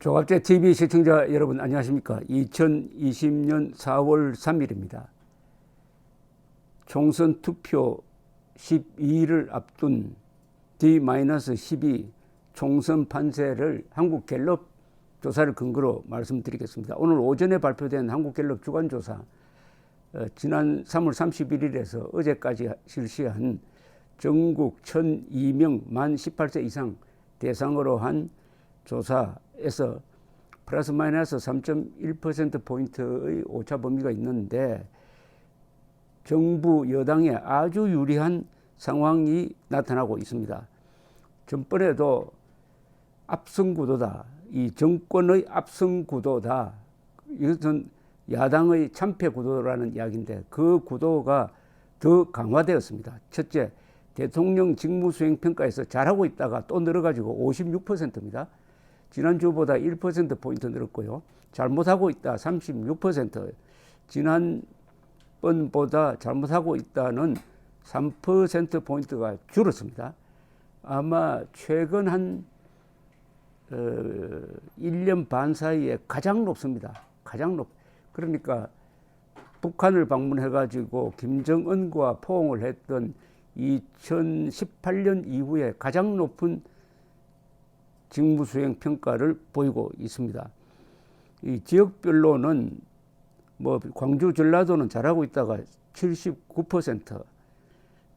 조갑제 TV 시청자 여러분 안녕하십니까? 2020년 4월 3일입니다. 총선 투표 12일을 앞둔 D-12 총선 판세를 한국갤럽 조사를 근거로 말씀드리겠습니다. 오늘 오전에 발표된 한국갤럽 주간조사, 지난 3월 31일에서 어제까지 실시한 전국 1,002명 만 18세 이상 대상으로 한 조사에서 플러스 마이너스 3.1%포인트의 오차 범위가 있는데 정부 여당에 아주 유리한 상황이 나타나고 있습니다. 전번에도 압승구도다, 이 정권의 압승구도다, 이것은 야당의 참패구도라는 이야기인데 그 구도가 더 강화되었습니다. 첫째, 대통령 직무수행평가에서 잘하고 있다가 또 늘어가지고 56%입니다. 지난주보다 1%포인트 늘었고요. 잘못하고 있다 36%, 지난번보다 잘못하고 있다는 3%포인트가 줄었습니다. 아마 최근 한 1년 반 사이에 가장 높습니다. 가장 높. 그러니까 북한을 방문해가지고 김정은과 포옹을 했던 2018년 이후에 가장 높은 직무수행 평가를 보이고 있습니다. 이 지역별로는 뭐 광주 전라도는 잘하고 있다가 79%,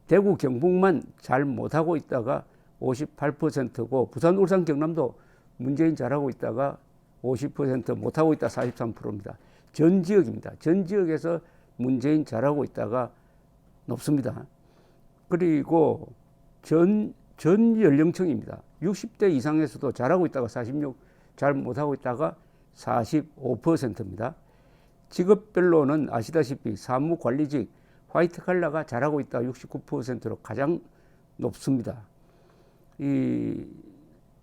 대구 경북만 잘 못하고 있다가 58%고 부산 울산 경남도 문재인 잘하고 있다가 50%, 못하고 있다 43%입니다. 전 지역입니다. 전 지역에서 문재인 잘하고 있다가 높습니다. 그리고 전 연령층입니다. 60대 이상에서도 잘하고 있다가 46, 잘 못하고 있다가 45%입니다. 직업별로는 아시다시피 사무관리직, 화이트칼라가 잘하고 있다 69%로 가장 높습니다. 이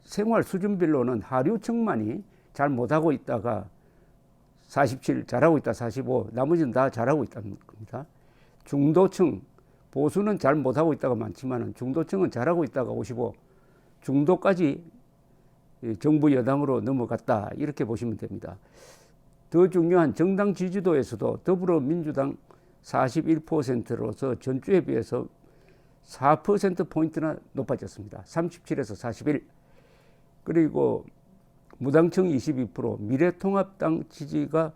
생활 수준별로는 하류층만이 잘 못하고 있다가 47, 잘하고 있다 45, 나머지는 다 잘하고 있다는 겁니다. 중도층, 보수는 잘 못하고 있다가 많지만 중도층은 잘하고 있다가 55, 중도까지 정부 여당으로 넘어갔다 이렇게 보시면 됩니다. 더 중요한 정당 지지도에서도 더불어민주당 41%로서 전주에 비해서 4%포인트나 높아졌습니다. 37에서 41. 그리고 무당층 22%, 미래통합당 지지가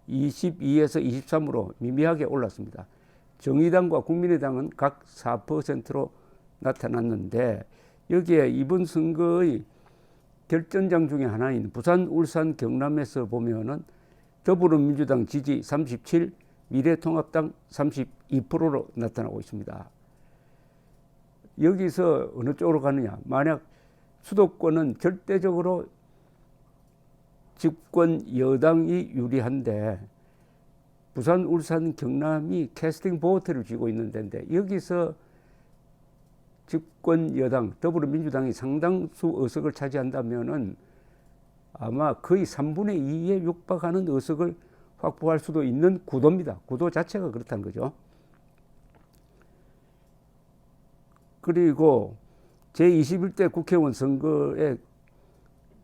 22에서 23으로 미미하게 올랐습니다. 정의당과 국민의당은 각 4%로 나타났는데 여기에 이번 선거의 결전장 중에 하나인 부산, 울산, 경남에서 보면은 더불어민주당 지지 37, 미래통합당 32%로 나타나고 있습니다. 여기서 어느 쪽으로 가느냐? 만약 수도권은 절대적으로 집권 여당이 유리한데 부산, 울산, 경남이 캐스팅 보트를 쥐고 있는 데인데 여기서 집권 여당 더불어민주당이 상당수 의석을 차지한다면은 아마 거의 3분의 2에 육박하는 의석을 확보할 수도 있는 구도입니다. 구도 자체가 그렇다는 거죠. 그리고 제21대 국회의원 선거에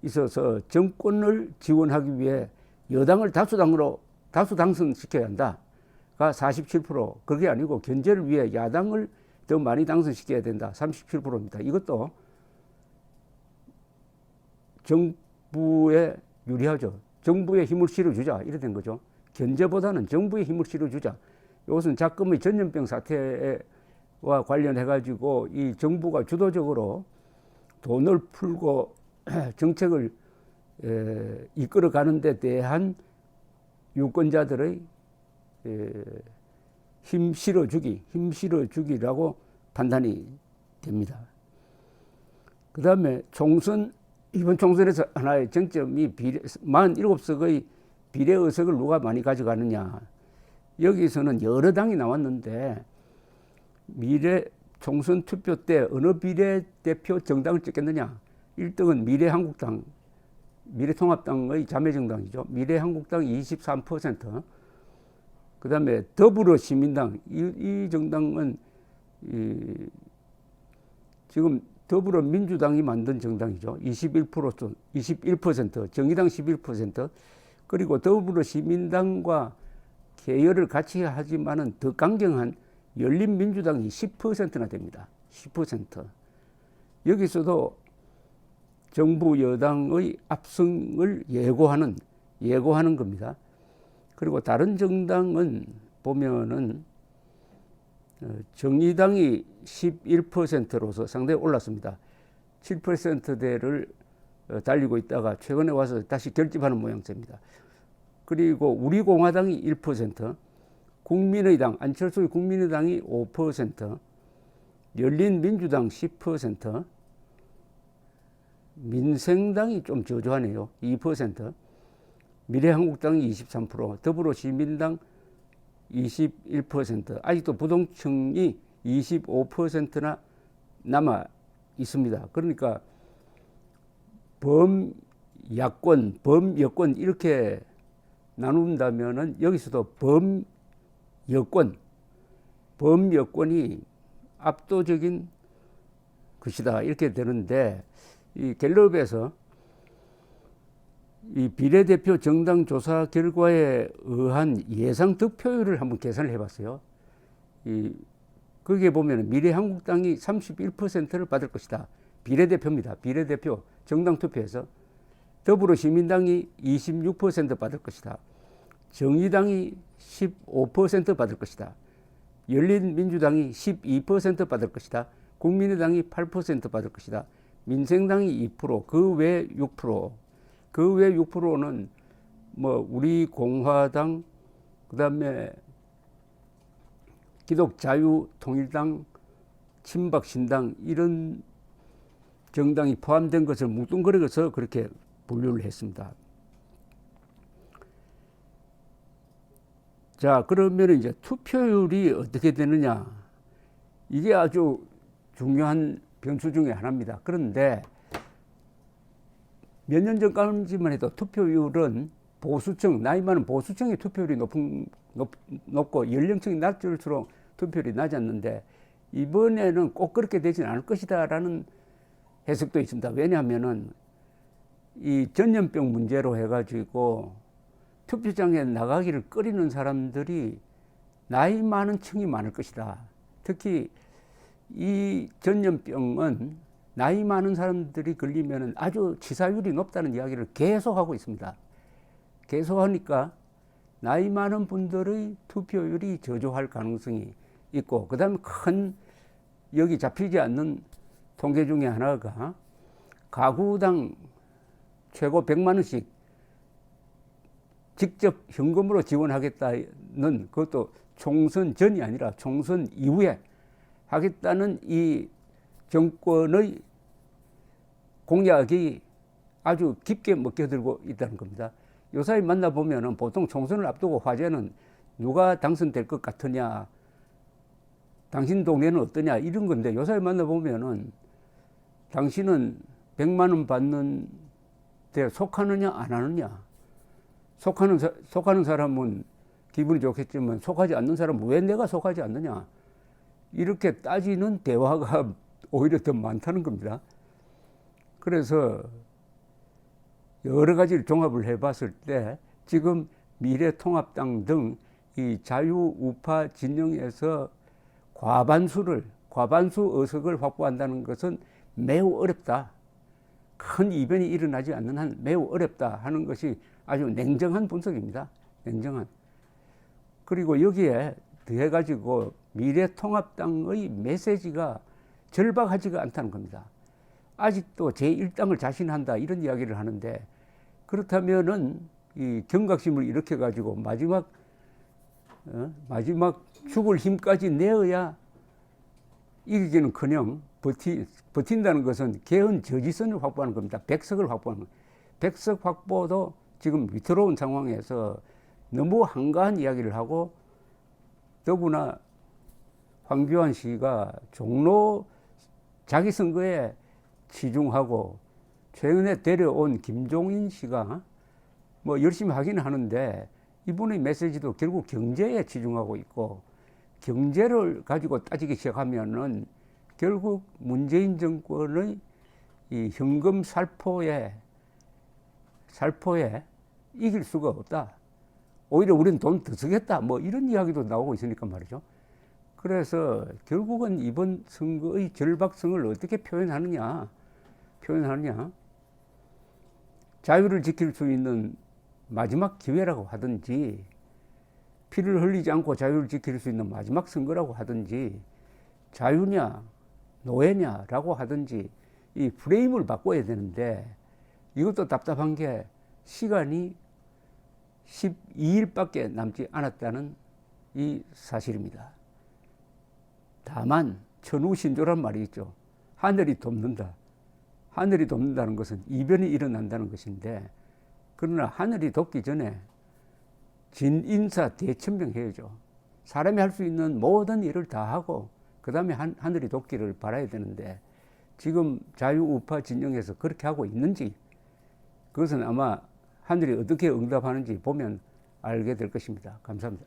있어서 정권을 지원하기 위해 여당을 다수 당선시켜야 한다가 47%, 그게 아니고 견제를 위해 야당을 더 많이 당선시켜야 된다 37%입니다. 이것도 정부에 유리하죠. 정부에 힘을 실어주자 이래 된 거죠. 견제보다는 정부에 힘을 실어주자. 이것은 작금의 전염병 사태와 관련해 가지고 이 정부가 주도적으로 돈을 풀고 정책을 이끌어가는 데 대한 유권자들의 힘 실어주기라고 판단이 됩니다. 그 다음에 이번 총선에서 하나의 쟁점이 47석의 비례의석을 누가 많이 가져가느냐. 여기서는 여러 당이 나왔는데 총선 투표 때 어느 비례대표 정당을 찍겠느냐. 1등은 미래한국당, 미래통합당의 자매정당이죠. 미래한국당 23%, 그 다음에 더불어시민당, 이 정당은 지금 더불어민주당이 만든 정당이죠. 21%, 정의당 11%, 그리고 더불어시민당과 계열을 같이 하지만은 더 강경한 열린민주당이 10%나 됩니다. 10%. 여기서도 정부 여당의 압승을 예고하는 겁니다. 그리고 다른 정당은 보면은 정의당이 11%로서 상당히 올랐습니다. 7%대를 달리고 있다가 최근에 와서 다시 결집하는 모양새입니다. 그리고 우리공화당이 1%, 국민의당, 안철수의 국민의당이 5%, 열린민주당 10%, 민생당이 좀 저조하네요. 2%, 미래한국당이 23%, 더불어시민당 21%, 아직도 부동층이 25%나 남아 있습니다. 그러니까 범야권, 범여권 이렇게 나눈다면은 여기서도 범여권이 압도적인 것이다 이렇게 되는데, 이 갤럽에서 이 비례대표 정당 조사 결과에 의한 예상 득표율을 한번 계산을 해봤어요. 거기에 보면 미래한국당이 31%를 받을 것이다. 비례대표입니다. 비례대표 정당 투표에서. 더불어시민당이 26% 받을 것이다. 정의당이 15% 받을 것이다. 열린민주당이 12% 받을 것이다. 국민의당이 8% 받을 것이다. 민생당이 2%, 그 외 6%. 그 외 6%는 뭐 우리공화당, 그다음에 기독자유통일당, 친박신당 이런 정당이 포함된 것을 뭉뚱그려서 그렇게 분류를 했습니다. 자, 그러면 이제 투표율이 어떻게 되느냐, 이게 아주 중요한 변수 중에 하나입니다. 그런데 몇 년 전까지만 해도 투표율은 보수층, 나이 많은 보수층의 투표율이 높고 연령층이 낮을수록 투표율이 낮았는데, 이번에는 꼭 그렇게 되지는 않을 것이다 라는 해석도 있습니다. 왜냐하면은 이 전염병 문제로 해가지고 투표장에 나가기를 꺼리는 사람들이 나이 많은 층이 많을 것이다. 특히 이 전염병은 나이 많은 사람들이 걸리면 아주 치사율이 높다는 이야기를 계속하고 있습니다. 계속하니까 나이 많은 분들의 투표율이 저조할 가능성이 있고, 그 다음에 큰 여기 잡히지 않는 통계 중에 하나가 가구당 최고 100만 원씩 직접 현금으로 지원하겠다는, 그것도 총선 전이 아니라 총선 이후에 하겠다는 이 정권의 공약이 아주 깊게 먹혀들고 있다는 겁니다. 요사이 만나보면은 보통 총선을 앞두고 화제는 누가 당선될 것 같으냐, 당신 동네는 어떠냐 이런 건데, 요사이 만나보면은 당신은 100만 원 받는 데 속하느냐 안 하느냐, 속하는 사람은 기분이 좋겠지만 속하지 않는 사람은 왜 내가 속하지 않느냐, 이렇게 따지는 대화가 오히려 더 많다는 겁니다. 그래서 여러 가지를 종합을 해봤을 때 지금 미래통합당 등 이 자유우파 진영에서 과반수 의석을 확보한다는 것은 매우 어렵다. 큰 이변이 일어나지 않는 한 매우 어렵다 하는 것이 아주 냉정한 분석입니다. 냉정한. 그리고 여기에 더해가지고 미래통합당의 메시지가 절박하지가 않다는 겁니다. 아직도 제1당을 자신한다 이런 이야기를 하는데, 그렇다면은 이 경각심을 일으켜가지고 마지막 죽을 힘까지 내어야 이기기는커녕 버틴다는 것은 개헌 저지선을 확보하는 겁니다. 100석을 확보하는 겁니다. 100석 확보도 지금 위태로운 상황에서 너무 한가한 이야기를 하고, 더구나 황교안 씨가 종로 자기 선거에 치중하고, 최근에 데려온 김종인 씨가 뭐 열심히 하긴 하는데 이분의 메시지도 결국 경제에 치중하고 있고, 경제를 가지고 따지기 시작하면은 결국 문재인 정권의 이 현금 살포에 이길 수가 없다. 오히려 우리는 돈 더 쓰겠다. 뭐 이런 이야기도 나오고 있으니까 말이죠. 그래서 결국은 이번 선거의 절박성을 어떻게 표현하느냐. 자유를 지킬 수 있는 마지막 기회라고 하든지, 피를 흘리지 않고 자유를 지킬 수 있는 마지막 선거라고 하든지, 자유냐 노예냐라고 하든지 이 프레임을 바꿔야 되는데, 이것도 답답한 게 시간이 12일밖에 남지 않았다는 이 사실입니다. 다만 천우신조란 말이 있죠. 하늘이 돕는다. 하늘이 돕는다는 것은 이변이 일어난다는 것인데, 그러나 하늘이 돕기 전에 진인사 대천명해야죠. 사람이 할 수 있는 모든 일을 다 하고 그 다음에 하늘이 돕기를 바라야 되는데, 지금 자유우파 진영에서 그렇게 하고 있는지, 그것은 아마 하늘이 어떻게 응답하는지 보면 알게 될 것입니다. 감사합니다.